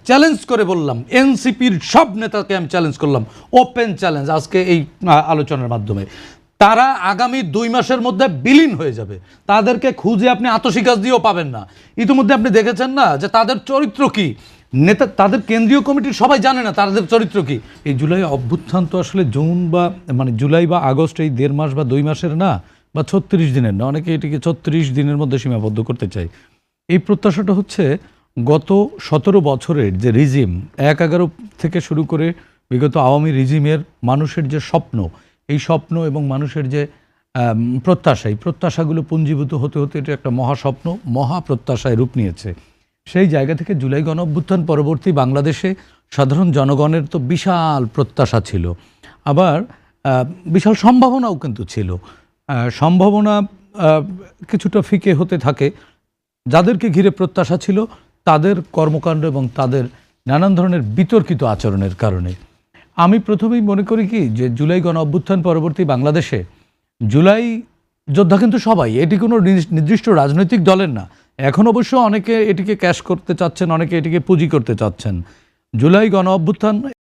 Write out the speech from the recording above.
Challenge করে বললাম, এনসিপির সব নেতাকে আমি চ্যালেঞ্জ করলাম, ওপেন চ্যালেঞ্জ আজকে এই আলোচনার মাধ্যমে, তারা আগামী 2 মাসের মধ্যে বিলীন হয়ে যাবে। তাদেরকে খুঁজে আপনি আতশি গাছ দিয়েও পাবেন না। ইতিমধ্যে আপনি দেখেছেন না যে তাদের চরিত্র কি, নেতা তাদের কেন্দ্রীয় কমিটির সবাই জানে না তাদের চরিত্র কি। এই জুলাই অভ্যুত্থান তো আসলে জুন বা মানে জুলাই বা আগস্ট, এই 1.5 মাস বা 2 মাসের না, বা 36 দিনের না, অনেকে এটিকে 36 দিনের মধ্যে সীমাবদ্ধ করতে চায়। এই প্রত্যাশাটা হচ্ছে গত 17 বছরের যে রিজিম, 1-11 থেকে শুরু করে বিগত আওয়ামী রিজিমের মানুষের যে স্বপ্ন, এই স্বপ্ন এবং মানুষের যে প্রত্যাশা, এই প্রত্যাশাগুলো পুঞ্জীভূত হতে হতে এটা একটা মহাস্বপ্ন, মহাপ্রত্যাশায় রূপ নিয়েছে। সেই জায়গা থেকে জুলাই গণঅভ্যুত্থান পরবর্তী বাংলাদেশে সাধারণ জনগণের তো বিশাল প্রত্যাশা ছিল, আবার বিশাল সম্ভাবনাও কিন্তু ছিল। সম্ভাবনা কিছুটা ফিকে হতে থাকে যাদেরকে ঘিরে প্রত্যাশা ছিল তাদের কর্মকাণ্ড এবং তাদের নানান ধরনের বিতর্কিত আচরণের কারণে। আমি প্রথমেই মনে করি কি যে জুলাই গণঅভ্যুত্থান পরবর্তী বাংলাদেশে জুলাই যোদ্ধা কিন্তু সবাই, এটি কোনো নির্দিষ্ট রাজনৈতিক দলের না। এখন অবশ্য অনেকে এটিকে ক্যাশ করতে চাচ্ছেন, অনেকে এটিকে পুঁজি করতে চাচ্ছেন। জুলাই গণঅভ্যুত্থান